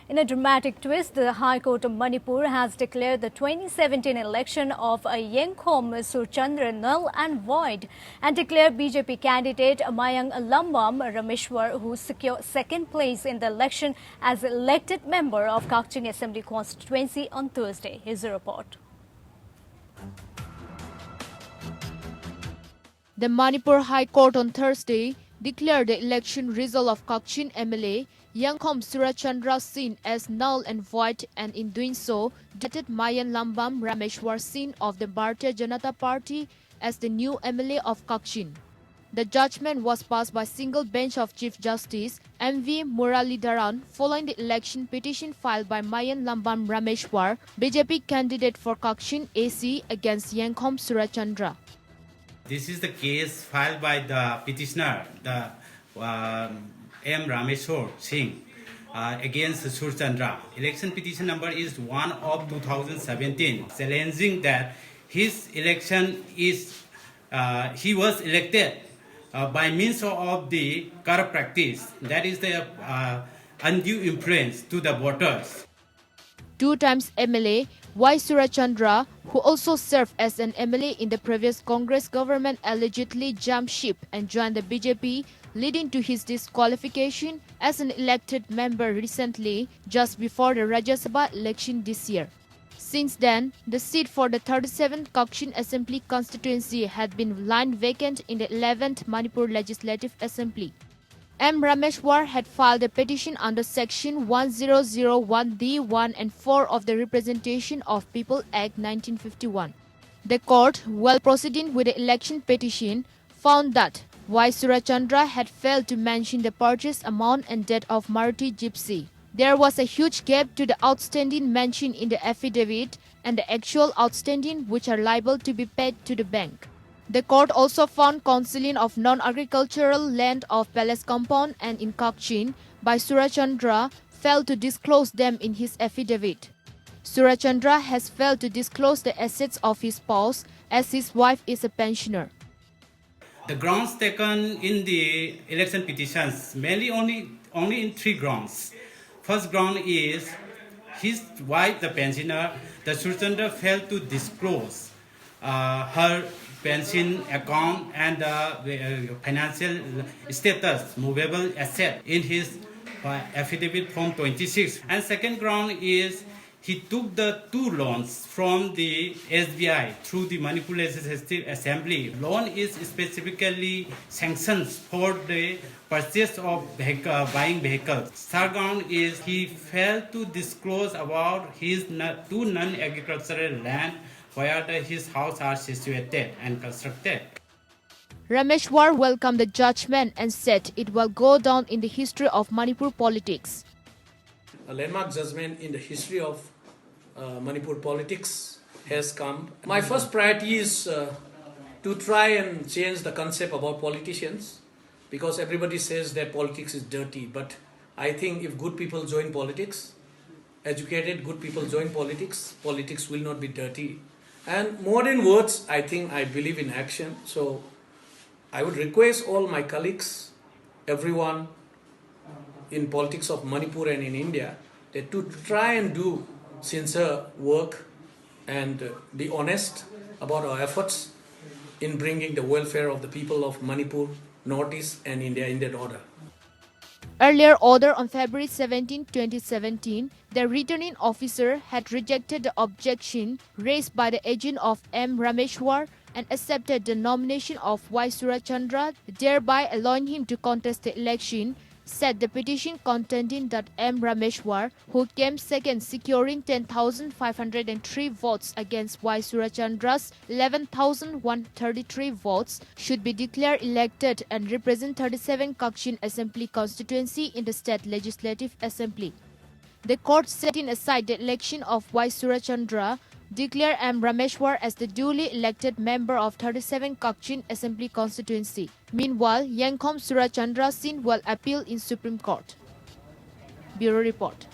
In a dramatic twist, the High Court of Manipur has declared the 2017 election of Yengkhom Surchandra null and void and declared BJP candidate Mayang Lambam Rameshwar, who secured second place in the election, as elected member of Kakching Assembly Constituency on Thursday. Here's a report. The Manipur High Court on Thursday declared the election result of Kakching MLA Yengkhom Surchandra seen as null and void, and in doing so, declared Mayang Lambam Rameshwar seen of the Bharatiya Janata Party as the new MLA of Kakching. The judgment was passed by single bench of Chief Justice M.V. Muralidharan following the election petition filed by Mayang Lambam Rameshwar, BJP candidate for Kakching AC, against Yengkhom Surchandra. This is the case filed by the petitioner, the M. Rameshwar Singh, against Surchandra. Election petition number is 1 of 2017, challenging that his election is, he was elected by means of the corrupt practice, that is the undue influence to the voters. Two times MLA Y. Surchandra, who also served as an MLA in the previous Congress government, allegedly jumped ship and joined the BJP, leading to his disqualification as an elected member recently, just before the Rajya Sabha election this year. Since then, the seat for the 37th Kakching Assembly constituency had been lying vacant in the 11th Manipur Legislative Assembly. M. Rameshwar had filed a petition under Section 1001D1 and 4 of the Representation of People Act 1951. The court, while proceeding with the election petition, found that Y. Surchandra had failed to mention the purchase amount and date of Maruti Gypsy. There was a huge gap to the outstanding mentioned in the affidavit and the actual outstanding, which are liable to be paid to the bank. The court also found concealing of non-agricultural land of Palace Compound and in Kakching by Surchandra failed to disclose them in his affidavit. Surchandra has failed to disclose the assets of his spouse, as his wife is a pensioner. The grounds taken in the election petitions mainly only in three grounds. First ground is his wife, the pensioner, the Surchandra failed to disclose her pension account and financial status, movable asset in his affidavit form 26. And second ground is he took the two loans from the SBI through the Manipur Legislative Assembly. Loan is specifically sanctioned for the purchase of buying vehicles. Third ground is he failed to disclose about his two non-agricultural land where his house are situated and constructed. Rameshwar welcomed the judgment and said it will go down in the history of Manipur politics. A landmark judgment in the history of Manipur politics has come. My first priority is to try and change the concept about politicians, because everybody says that politics is dirty, but I think if good people join politics, educated good people join politics, politics will not be dirty. And more than words, I believe in action. So I would request all my colleagues, everyone in politics of Manipur and in India, that to try and do sincere work and be honest about our efforts in bringing the welfare of the people of Manipur, Northeast and India in that order. Earlier order on February 17, 2017, the returning officer had rejected the objection raised by the agent of M. Rameshwar and accepted the nomination of Y. Surchandra, thereby allowing him to contest the election, said the petition contending that M. Rameshwar, who came second securing 10,503 votes against Y. Surchandra's 11,133 votes, should be declared elected and represent 37 Kakching Assembly constituency in the State Legislative Assembly. The court, setting aside the election of Y. Surchandra, declared M. Rameshwar as the duly elected member of 37 Kakching Assembly constituency. Meanwhile, Yengkhom Surchandra will appeal in Supreme Court. Bureau Report.